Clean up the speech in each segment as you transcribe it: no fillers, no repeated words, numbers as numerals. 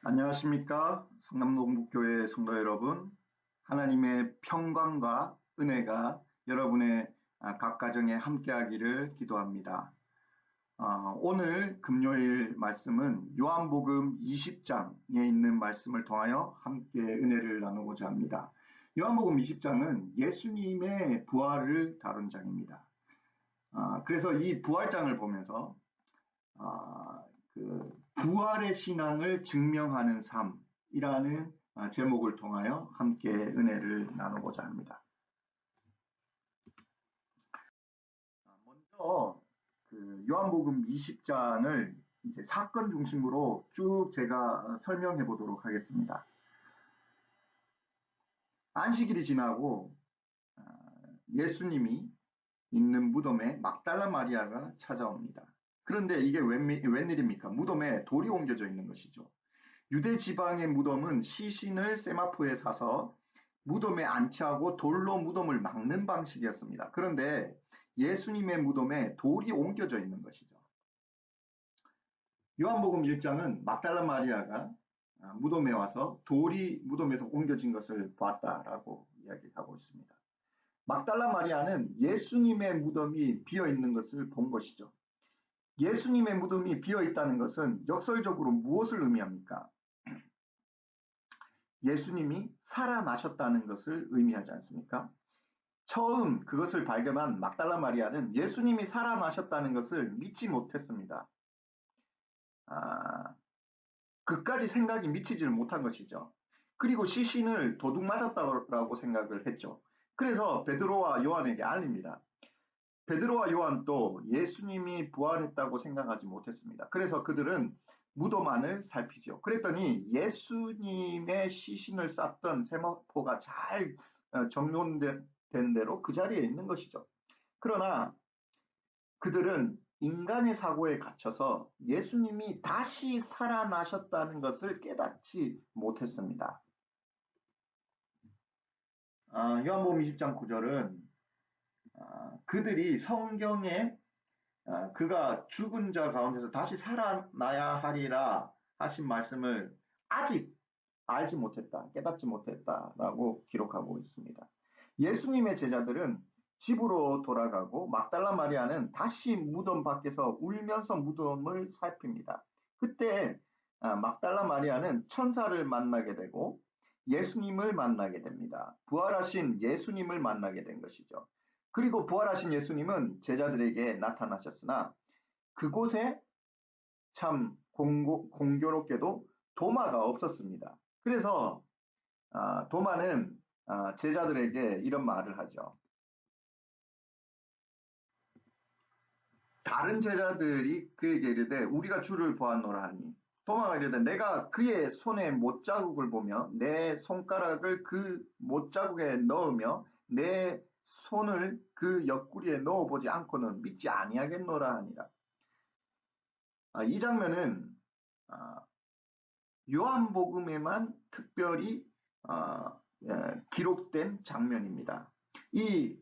안녕하십니까? 성남동북교회 성도 여러분. 하나님의 평강과 은혜가 여러분의 각 가정에 함께하기를 기도합니다. 오늘 금요일 말씀은 요한복음 20장에 있는 말씀을 통하여 함께 은혜를 나누고자 합니다. 요한복음 20장은 예수님의 부활을 다룬 장입니다. 그래서 이 부활장을 보면서 부활의 신앙을 증명하는 삶이라는 제목을 통하여 함께 은혜를 나누고자 합니다. 먼저 요한복음 20장을 이제 사건 중심으로 쭉 제가 설명해 보도록 하겠습니다. 안식일이 지나고 예수님이 있는 무덤에 막달라 마리아가 찾아옵니다. 그런데 이게 웬일입니까? 무덤에 돌이 옮겨져 있는 것이죠. 유대 지방의 무덤은 시신을 세마포에 사서 무덤에 안치하고 돌로 무덤을 막는 방식이었습니다. 그런데 예수님의 무덤에 돌이 옮겨져 있는 것이죠. 요한복음 1장은 막달라 마리아가 무덤에 와서 돌이 무덤에서 옮겨진 것을 봤다라고 이야기하고 있습니다. 막달라 마리아는 예수님의 무덤이 비어 있는 것을 본 것이죠. 예수님의 무덤이 비어 있다는 것은 역설적으로 무엇을 의미합니까? 예수님이 살아나셨다는 것을 의미하지 않습니까? 처음 그것을 발견한 막달라 마리아는 예수님이 살아나셨다는 것을 믿지 못했습니다. 그까지 생각이 미치지를 못한 것이죠. 그리고 시신을 도둑 맞았다고 생각을 했죠. 그래서 베드로와 요한에게 알립니다. 베드로와 요한도 예수님이 부활했다고 생각하지 못했습니다. 그래서 그들은 무덤 안을 살피죠. 그랬더니 예수님의 시신을 쌌던 세마포가 잘 정돈된 대로 그 자리에 있는 것이죠. 그러나 그들은 인간의 사고에 갇혀서 예수님이 다시 살아나셨다는 것을 깨닫지 못했습니다. 요한복음 20장 9절은 그들이 성경에 그가 죽은 자 가운데서 다시 살아나야 하리라 하신 말씀을 아직 알지 못했다, 깨닫지 못했다라고 기록하고 있습니다. 예수님의 제자들은 집으로 돌아가고 막달라 마리아는 다시 무덤 밖에서 울면서 무덤을 살핍니다. 그때 막달라 마리아는 천사를 만나게 되고 예수님을 만나게 됩니다. 부활하신 예수님을 만나게 된 것이죠. 그리고 부활하신 예수님은 제자들에게 나타나셨으나 그곳에 참 공교롭게도 도마가 없었습니다. 그래서 도마는 제자들에게 이런 말을 하죠. 다른 제자들이 그에게 이르되 우리가 주를 보았노라 하니 도마가 이르되 내가 그의 손에 못자국을 보며 내 손가락을 그 못자국에 넣으며 내 손을 그 옆구리에 넣어보지 않고는 믿지 아니하겠노라 하니라. 이 장면은 요한복음에만 특별히 기록된 장면입니다. 이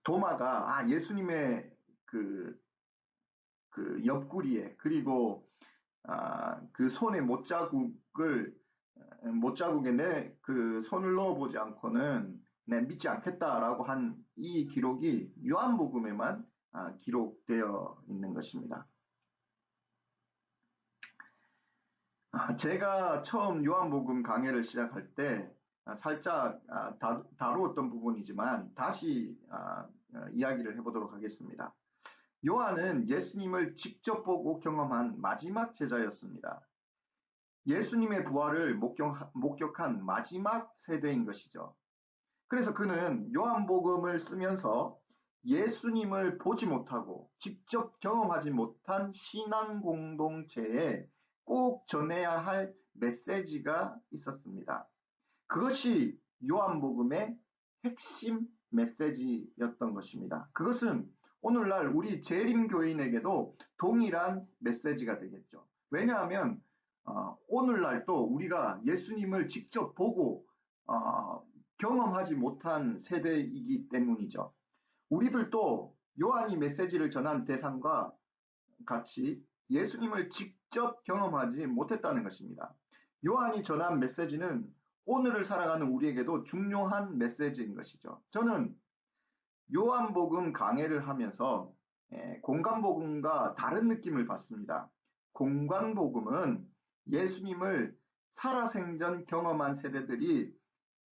도마가 예수님의 그 옆구리에 그리고 그 손에 못자국에 내 그 손을 넣어보지 않고는 내 믿지 않겠다라고 한 이 기록이 요한복음에만 기록되어 있는 것입니다. 제가 처음 요한복음 강해를 시작할 때 살짝 다루었던 부분이지만 다시 이야기를 해보도록 하겠습니다. 요한은 예수님을 직접 보고 경험한 마지막 제자였습니다. 예수님의 부활을 목격한 마지막 세대인 것이죠. 그래서 그는 요한복음을 쓰면서 예수님을 보지 못하고 직접 경험하지 못한 신앙 공동체에 꼭 전해야 할 메시지가 있었습니다. 그것이 요한복음의 핵심 메시지였던 것입니다. 그것은 오늘날 우리 재림교인에게도 동일한 메시지가 되겠죠. 왜냐하면 오늘날 또 우리가 예수님을 직접 보고 경험하지 못한 세대이기 때문이죠. 우리들도 요한이 메시지를 전한 대상과 같이 예수님을 직접 경험하지 못했다는 것입니다. 요한이 전한 메시지는 오늘을 살아가는 우리에게도 중요한 메시지인 것이죠. 저는 요한복음 강해를 하면서 공간복음과 다른 느낌을 받습니다. 공간복음은 예수님을 살아생전 경험한 세대들이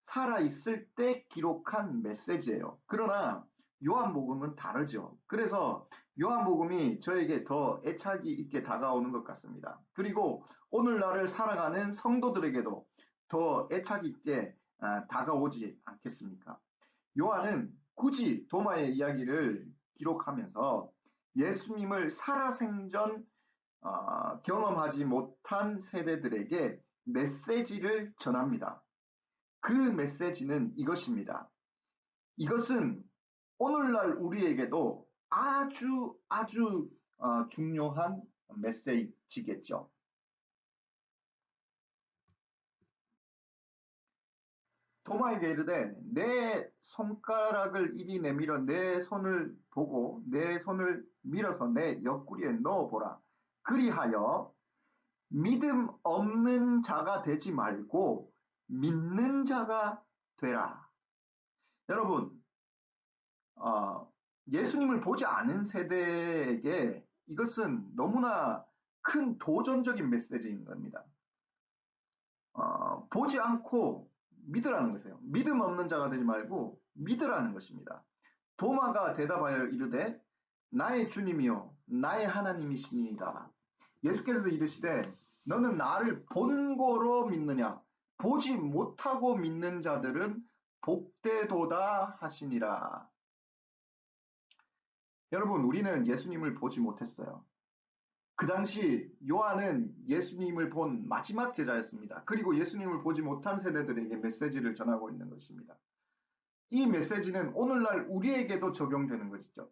살아있을 때 기록한 메시지예요. 그러나 요한복음은 다르죠. 그래서 요한복음이 저에게 더 애착이 있게 다가오는 것 같습니다. 그리고 오늘날을 살아가는 성도들에게도 더 애착 있게 다가오지 않겠습니까? 요한은 굳이 도마의 이야기를 기록하면서 예수님을 살아생전 경험하지 못한 세대들에게 메시지를 전합니다. 그 메시지는 이것입니다. 이것은 오늘날 우리에게도 아주 중요한 메시지겠죠. 도마에게 이르되 내 손가락을 이리 내밀어 내 손을 보고 내 손을 밀어서 내 옆구리에 넣어보라. 그리하여 믿음 없는 자가 되지 말고 믿는 자가 되라. 여러분, 예수님을 보지 않은 세대에게 이것은 너무나 큰 도전적인 메시지인 겁니다. 보지 않고 믿으라는 것이에요. 믿음 없는 자가 되지 말고 믿으라는 것입니다. 도마가 대답하여 이르되 나의 주님이요 나의 하나님이시니이다. 예수께서 이르시되 너는 나를 본고로 믿느냐 보지 못하고 믿는 자들은 복되도다 하시니라. 여러분, 우리는 예수님을 보지 못했어요. 그 당시 요한은 예수님을 본 마지막 제자였습니다. 그리고 예수님을 보지 못한 세대들에게 메시지를 전하고 있는 것입니다. 이 메시지는 오늘날 우리에게도 적용되는 것이죠.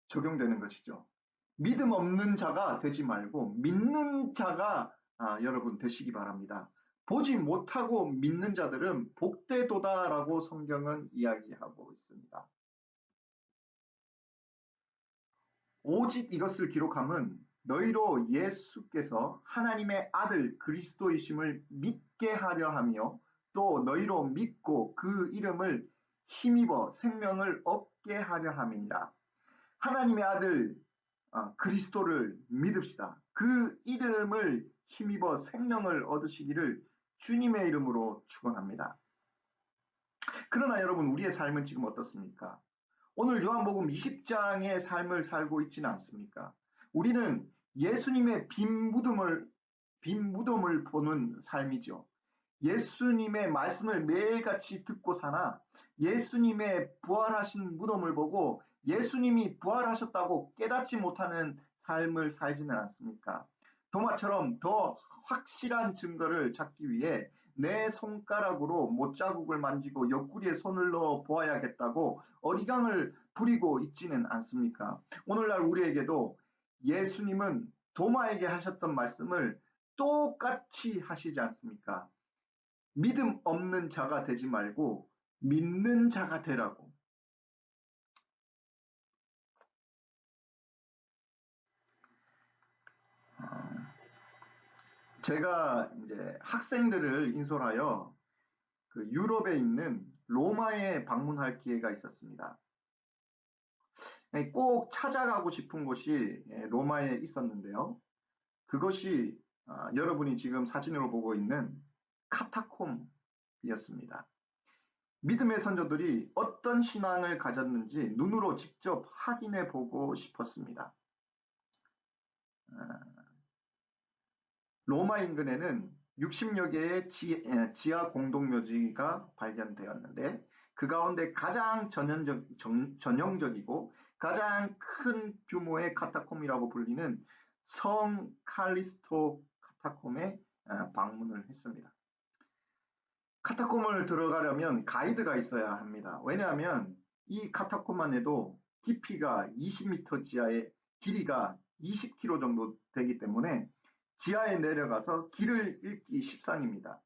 적용되는 것이죠. 믿음 없는 자가 되지 말고 믿는 자가 여러분 되시기 바랍니다. 보지 못하고 믿는 자들은 복되도다라고 성경은 이야기하고 있습니다. 오직 이것을 기록함은 너희로 예수께서 하나님의 아들 그리스도이심을 믿게 하려 하며 또 너희로 믿고 그 이름을 힘입어 생명을 얻게 하려 함이니라. 하나님의 아들 그리스도를 믿읍시다. 그 이름을 힘입어 생명을 얻으시기를 주님의 이름으로 축원합니다. 그러나 여러분, 우리의 삶은 지금 어떻습니까? 오늘 요한복음 20장의 삶을 살고 있지는 않습니까? 우리는 예수님의 빈 무덤을 보는 삶이죠. 예수님의 말씀을 매일같이 듣고 사나 예수님의 부활하신 무덤을 보고 예수님이 부활하셨다고 깨닫지 못하는 삶을 살지는 않습니까? 도마처럼 더 확실한 증거를 찾기 위해 내 손가락으로 못자국을 만지고 옆구리에 손을 넣어 보아야겠다고 어리광을 부리고 있지는 않습니까? 오늘날 우리에게도 예수님은 도마에게 하셨던 말씀을 똑같이 하시지 않습니까? 믿음 없는 자가 되지 말고 믿는 자가 되라고. 제가 이제 학생들을 인솔하여 그 유럽에 있는 로마에 방문할 기회가 있었습니다. 꼭 찾아가고 싶은 곳이 로마에 있었는데요. 그것이 여러분이 지금 사진으로 보고 있는 카타콤이었습니다. 믿음의 선조들이 어떤 신앙을 가졌는지 눈으로 직접 확인해 보고 싶었습니다. 로마 인근에는 60여 개의 지하 공동묘지가 발견되었는데 그 가운데 가장 전형적이고 가장 큰 규모의 카타콤이라고 불리는 성 칼리스토 카타콤에 방문을 했습니다. 카타콤을 들어가려면 가이드가 있어야 합니다. 왜냐하면 이 카타콤만 해도 깊이가 20m 지하에 길이가 20km 정도 되기 때문에 지하에 내려가서 길을 잃기 십상입니다.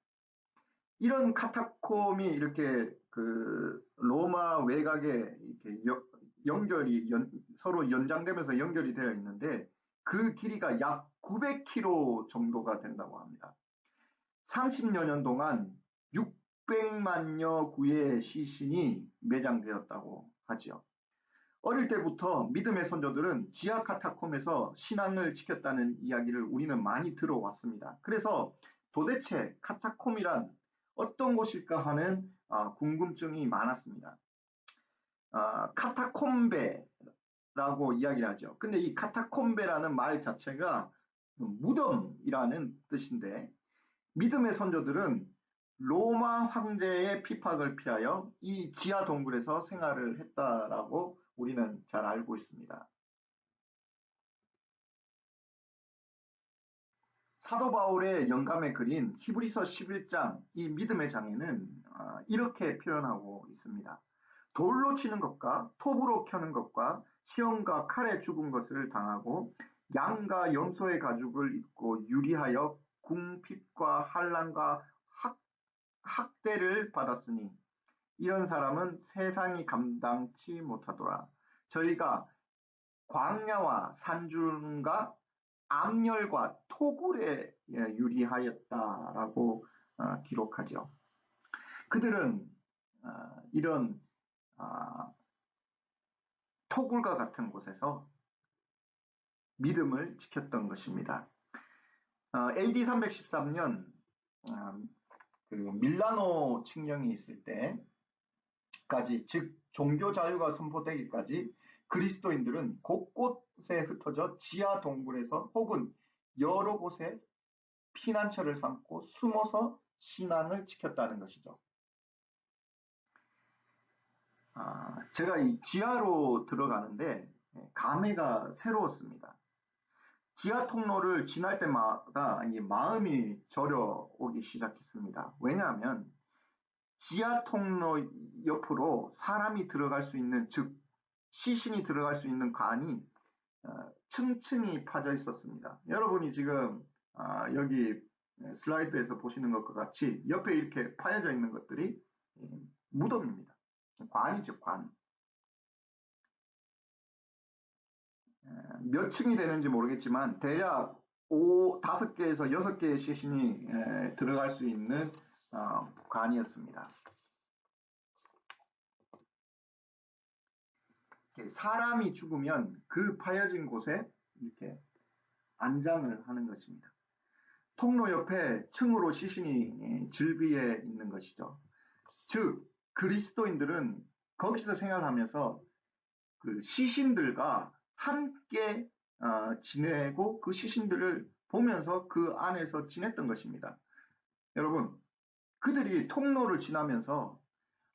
이런 카타콤이 이렇게 그 로마 외곽에 이렇게 서로 연장되면서 연결이 되어 있는데 그 길이가 약 900km 정도가 된다고 합니다. 30여 년 동안 600만여 구의 시신이 매장되었다고 하지요. 어릴 때부터 믿음의 선조들은 지하 카타콤에서 신앙을 지켰다는 이야기를 우리는 많이 들어왔습니다. 그래서 도대체 카타콤이란 어떤 곳일까 하는 궁금증이 많았습니다. 카타콤베라고 이야기를 하죠. 근데 이 카타콤베라는 말 자체가 무덤이라는 뜻인데 믿음의 선조들은 로마 황제의 핍박을 피하여 이 지하 동굴에서 생활을 했다라고 우리는 잘 알고 있습니다. 사도 바울의 영감에 그린 히브리서 11장 이 믿음의 장에는 이렇게 표현하고 있습니다. 돌로 치는 것과 톱으로 켜는 것과 시험과 칼에 죽은 것을 당하고 양과 염소의 가죽을 입고 유리하여 궁핍과 환난과 학대를 받았으니 이런 사람은 세상이 감당치 못하더라. 저희가 광야와 산중과 암열과 토굴에 유리하였다라고 기록하죠. 그들은 이런 토굴과 같은 곳에서 믿음을 지켰던 것입니다. AD 313년 그 밀라노 칙령이 있을 때까지, 즉 종교 자유가 선포되기까지 그리스도인들은 곳곳에 흩어져 지하 동굴에서 혹은 여러 곳에 피난처를 삼고 숨어서 신앙을 지켰다는 것이죠. 제가 이 지하로 들어가는데 감회가 새로웠습니다. 지하 통로를 지날 때마다 마음이 저려오기 시작했습니다. 왜냐하면 지하 통로 옆으로 사람이 들어갈 수 있는, 즉 시신이 들어갈 수 있는 관이 층층이 파져 있었습니다. 여러분이 지금 여기 슬라이드에서 보시는 것과 같이 옆에 이렇게 파여져 있는 것들이 무덤입니다. 관이죠, 관. 몇 층이 되는지 모르겠지만 대략 5개에서 6개의 시신이 들어갈 수 있는 관이었습니다. 사람이 죽으면 그 파여진 곳에 이렇게 안장을 하는 것입니다. 통로 옆에 층으로 시신이 즐비해 있는 것이죠. 즉 그리스도인들은 거기서 생활하면서 그 시신들과 함께 지내고 그 시신들을 보면서 그 안에서 지냈던 것입니다. 여러분, 그들이 통로를 지나면서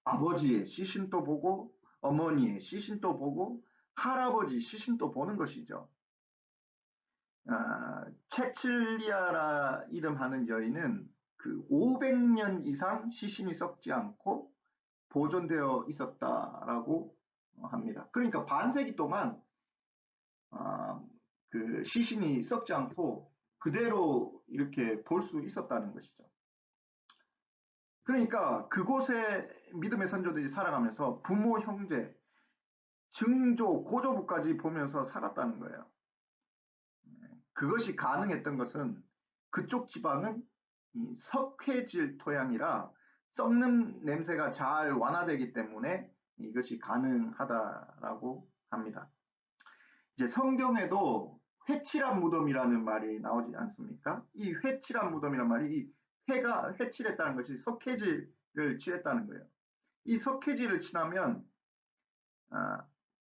아버지의 시신도 보고 어머니의 시신도 보고 할아버지 시신도 보는 것이죠. 체칠리아라 이름하는 여인은 그 500년 이상 시신이 썩지 않고 보존되어 있었다라고 합니다. 그러니까 반세기 동안 그 시신이 썩지 않고 그대로 이렇게 볼 수 있었다는 것이죠. 그러니까 그곳에 믿음의 선조들이 살아가면서 부모, 형제, 증조, 고조부까지 보면서 살았다는 거예요. 그것이 가능했던 것은 그쪽 지방은 이 석회질 토양이라 썩는 냄새가 잘 완화되기 때문에 이것이 가능하다라고 합니다. 이제 성경에도 회칠한 무덤이라는 말이 나오지 않습니까? 이 회칠한 무덤이란 말이 이 회가 회칠했다는 것이 석회질을 칠했다는 거예요. 이 석회질을 칠하면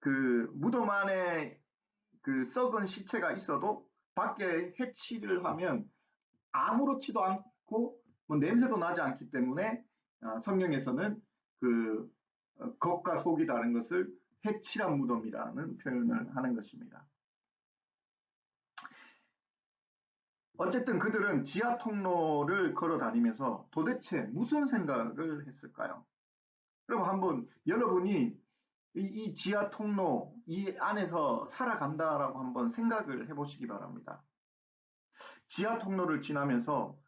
그 무덤 안에 그 썩은 시체가 있어도 밖에 회칠을 하면 아무렇지도 않고 뭐 냄새도 나지 않기 때문에 성경에서는 그 겉과 속이 다른 것을 회칠한 무덤이라는 표현을 하는 것입니다. 어쨌든 그들은 지하 통로를 걸어 다니면서 도대체 무슨 생각을 했을까요? 그럼 한번 여러분이 이 지하 통로 이 안에서 살아간다라고 한번 생각을 해보시기 바랍니다. 지하 통로를 지나면서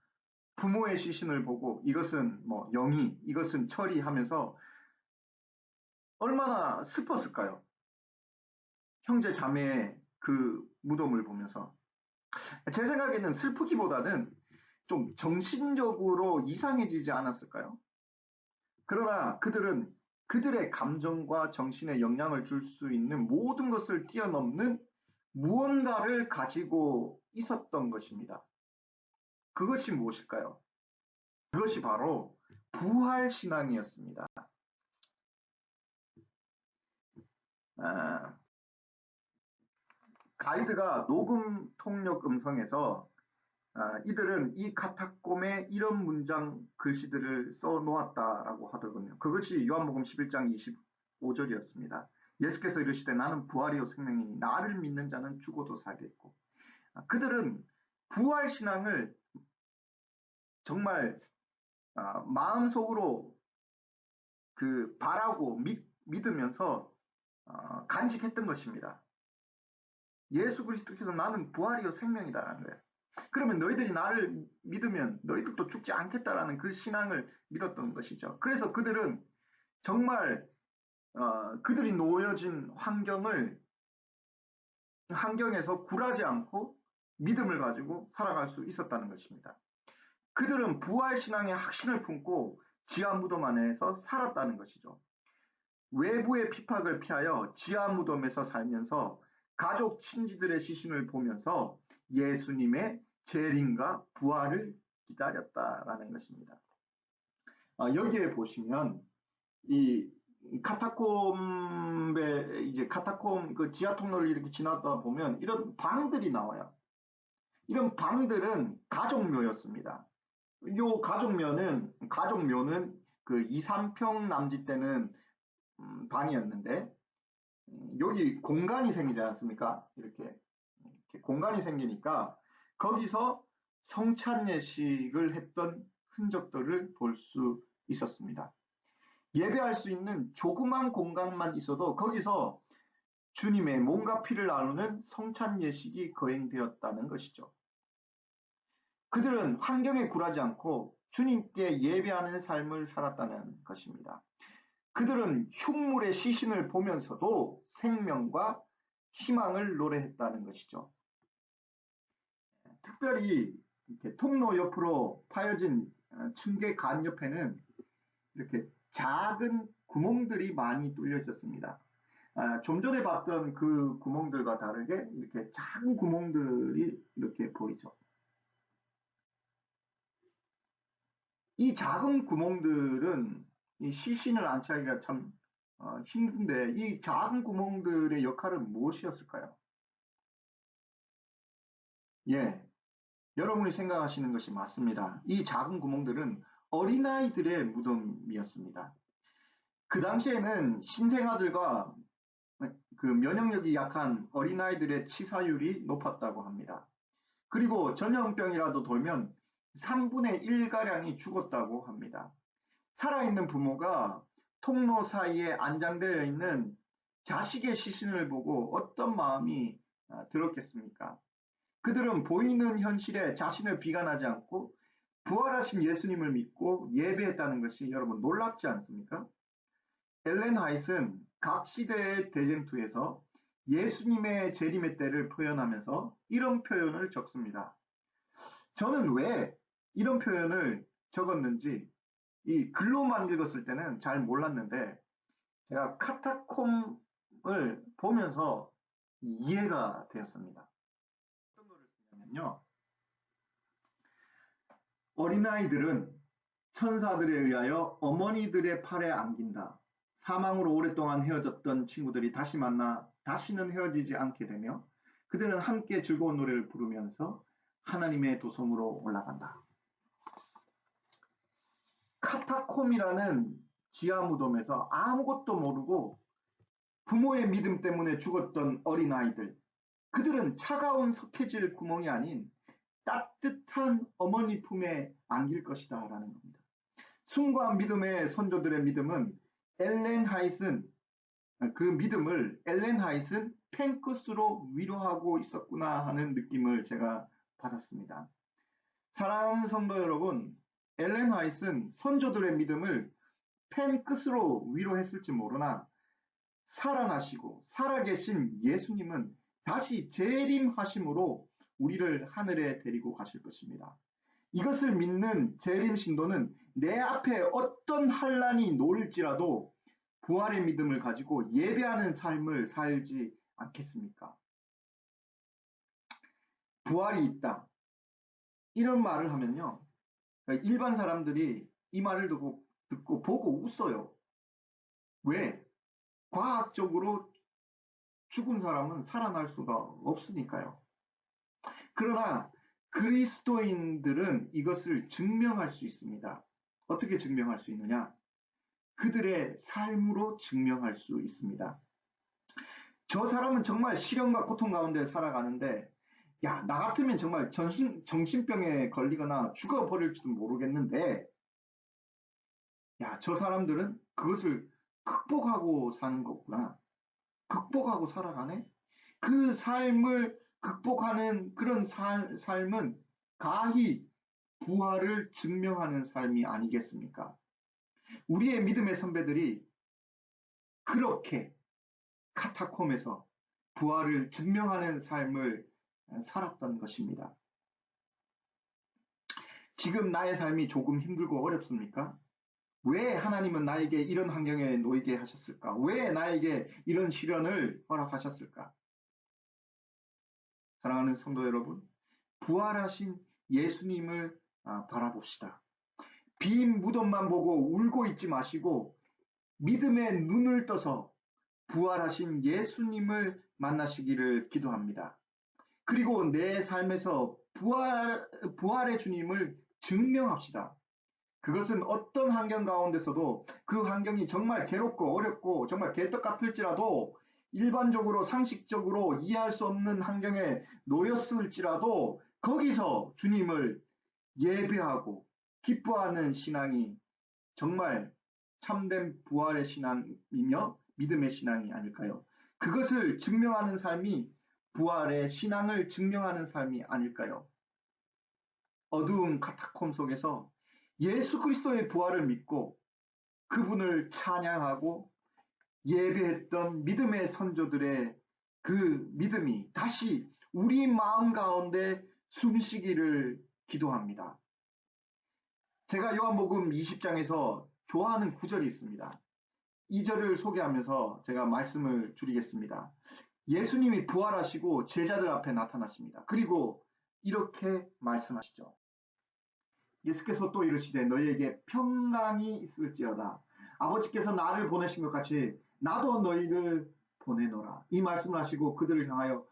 부모의 시신을 보고 이것은 뭐 영희, 이것은 철이 하면서 얼마나 슬펐을까요? 형제 자매의 그 무덤을 보면서 제 생각에는 슬프기보다는 좀 정신적으로 이상해지지 않았을까요? 그러나 그들은 그들의 감정과 정신에 영향을 줄 수 있는 모든 것을 뛰어넘는 무언가를 가지고 있었던 것입니다. 그것이 무엇일까요? 그것이 바로 부활신앙이었습니다. 아, 가이드가 녹음 통역 음성에서 이들은 이 카타콤에 이런 문장 글씨들을 써 놓았다라고 하더군요. 그것이 요한복음 11장 25절이었습니다. 예수께서 이르시되 나는 부활이요 생명이니 나를 믿는 자는 죽어도 살겠고. 그들은 부활 신앙을 정말 마음속으로 바라고 믿으면서 간직했던 것입니다. 예수 그리스도께서 나는 부활이요 생명이다라는 거예요. 그러면 너희들이 나를 믿으면 너희들도 죽지 않겠다라는 그 신앙을 믿었던 것이죠. 그래서 그들은 정말 그들이 놓여진 환경에서 굴하지 않고 믿음을 가지고 살아갈 수 있었다는 것입니다. 그들은 부활신앙의 확신을 품고 지하 무덤 안에서 살았다는 것이죠. 외부의 핍박을 피하여 지하 무덤에서 살면서 가족 친지들의 시신을 보면서 예수님의 재림과 부활을 기다렸다라는 것입니다. 여기에 보시면 이 카타콤의 이제 카타콤 그 지하 통로를 이렇게 지나다 보면 이런 방들이 나와요. 이런 방들은 가족묘였습니다. 요 가족묘는 그 2, 3평 남짓 되는 방이었는데 여기 공간이 생기지 않습니까? 이렇게 공간이 생기니까 거기서 성찬 예식을 했던 흔적들을 볼 수 있었습니다. 예배할 수 있는 조그만 공간만 있어도 거기서 주님의 몸과 피를 나누는 성찬 예식이 거행되었다는 것이죠. 그들은 환경에 굴하지 않고 주님께 예배하는 삶을 살았다는 것입니다. 그들은 흉물의 시신을 보면서도 생명과 희망을 노래했다는 것이죠. 특별히 이렇게 통로 옆으로 파여진 층계 간 옆에는 이렇게 작은 구멍들이 많이 뚫려 있었습니다. 좀 전에 봤던 그 구멍들과 다르게 이렇게 작은 구멍들이 이렇게 보이죠. 이 작은 구멍들은 이 시신을 안치하기가 참 힘든데 이 작은 구멍들의 역할은 무엇이었을까요? 예, 여러분이 생각하시는 것이 맞습니다. 이 작은 구멍들은 어린아이들의 무덤이었습니다. 그 당시에는 신생아들과 그 면역력이 약한 어린아이들의 치사율이 높았다고 합니다. 그리고 전염병이라도 돌면 3분의 1가량이 죽었다고 합니다. 살아있는 부모가 통로 사이에 안장되어 있는 자식의 시신을 보고 어떤 마음이 들었겠습니까? 그들은 보이는 현실에 자신을 비관하지 않고 부활하신 예수님을 믿고 예배했다는 것이 여러분 놀랍지 않습니까? 엘렌 화이트는 각 시대의 대쟁투에서 예수님의 재림의 때를 표현하면서 이런 표현을 적습니다. 저는 왜 이런 표현을 적었는지 이 글로만 읽었을 때는 잘 몰랐는데 제가 카타콤을 보면서 이해가 되었습니다. 어떤 거를 쓰냐면요. 어린아이들은 천사들에 의하여 어머니들의 팔에 안긴다. 사망으로 오랫동안 헤어졌던 친구들이 다시 만나 다시는 헤어지지 않게 되며 그들은 함께 즐거운 노래를 부르면서 하나님의 도성으로 올라간다. 카타콤이라는 지하 무덤에서 아무것도 모르고 부모의 믿음 때문에 죽었던 어린아이들. 그들은 차가운 석회질 구멍이 아닌 따뜻한 어머니 품에 안길 것이다 라는 겁니다. 숭고한 믿음의 선조들의 믿음은 엘렌 하이슨 그 믿음을 엘렌 하이슨 펜끝으로 위로하고 있었구나 하는 느낌을 제가 받았습니다. 사랑하는 성도 여러분, 엘렌 하이슨 선조들의 믿음을 펜끝으로 위로했을지 모르나 살아나시고 살아계신 예수님은 다시 재림하심으로 우리를 하늘에 데리고 가실 것입니다. 이것을 믿는 재림 신도는 내 앞에 어떤 환란이 놓일지라도 부활의 믿음을 가지고 예배하는 삶을 살지 않겠습니까? 부활이 있다. 이런 말을 하면요. 일반 사람들이 이 말을 듣고 보고 웃어요. 왜? 과학적으로 죽은 사람은 살아날 수가 없으니까요. 그러나 그리스도인들은 이것을 증명할 수 있습니다. 어떻게 증명할 수 있느냐? 그들의 삶으로 증명할 수 있습니다. 저 사람은 정말 시련과 고통 가운데 살아가는데, 야, 나 같으면 정말 정신병에 걸리거나 죽어버릴지도 모르겠는데, 야, 저 사람들은 그것을 극복하고 사는 거구나. 극복하고 살아가네? 그 삶을 극복하는 그런 삶은 가히 부활을 증명하는 삶이 아니겠습니까? 우리의 믿음의 선배들이 그렇게 카타콤에서 부활을 증명하는 삶을 살았던 것입니다. 지금 나의 삶이 조금 힘들고 어렵습니까? 왜 하나님은 나에게 이런 환경에 놓이게 하셨을까? 왜 나에게 이런 시련을 허락하셨을까? 사랑하는 성도 여러분, 부활하신 예수님을 바라봅시다. 빈 무덤만 보고 울고 있지 마시고 믿음의 눈을 떠서 부활하신 예수님을 만나시기를 기도합니다. 그리고 내 삶에서 부활의 주님을 증명합시다. 그것은 어떤 환경 가운데서도 그 환경이 정말 괴롭고 어렵고 정말 개떡 같을지라도 일반적으로 상식적으로 이해할 수 없는 환경에 놓였을지라도 거기서 주님을 예배하고 기뻐하는 신앙이 정말 참된 부활의 신앙이며 믿음의 신앙이 아닐까요? 그것을 증명하는 삶이 부활의 신앙을 증명하는 삶이 아닐까요? 어두운 카타콤 속에서 예수 그리스도의 부활을 믿고 그분을 찬양하고 예배했던 믿음의 선조들의 그 믿음이 다시 우리 마음 가운데 숨쉬기를 기도합니다. 제가 요한복음 20장에서 좋아하는 구절이 있습니다. 이 절을 소개하면서 제가 말씀을 줄이겠습니다. 예수님이 부활하시고 제자들 앞에 나타나십니다. 그리고 이렇게 말씀하시죠. 예수께서 또 이르시되 너희에게 평강이 있을지어다. 아버지께서 나를 보내신 것 같이 나도 너희를 보내노라. 이 말씀을 하시고 그들을 향하여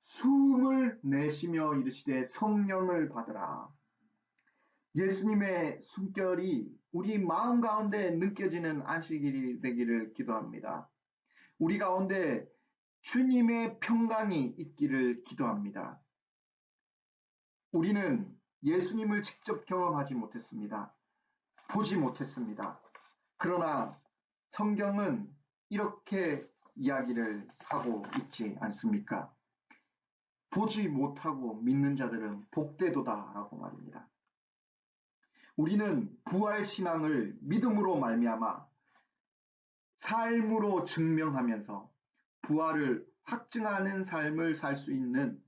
숨을 내쉬며 이르시되 성령을 받으라. 예수님의 숨결이 우리 마음 가운데 느껴지는 안식일이 되기를 기도합니다. 우리 가운데 주님의 평강이 있기를 기도합니다. 우리는 예수님을 직접 경험하지 못했습니다. 보지 못했습니다. 그러나 성경은 이렇게 이야기를 하고 있지 않습니까? 보지 못하고 믿는 자들은 복되도다라고 말입니다. 우리는 부활 신앙을 믿음으로 말미암아 삶으로 증명하면서 부활을 확증하는 삶을 살 수 있는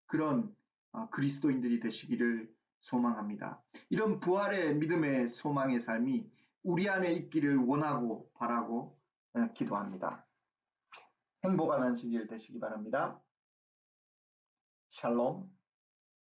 그런 그리스도인들이 되시기를 소망합니다. 이런 부활의 믿음의 소망의 삶이 우리 안에 있기를 원하고 바라고 기도합니다. 행복한 안식일 되시기 바랍니다. 샬롬.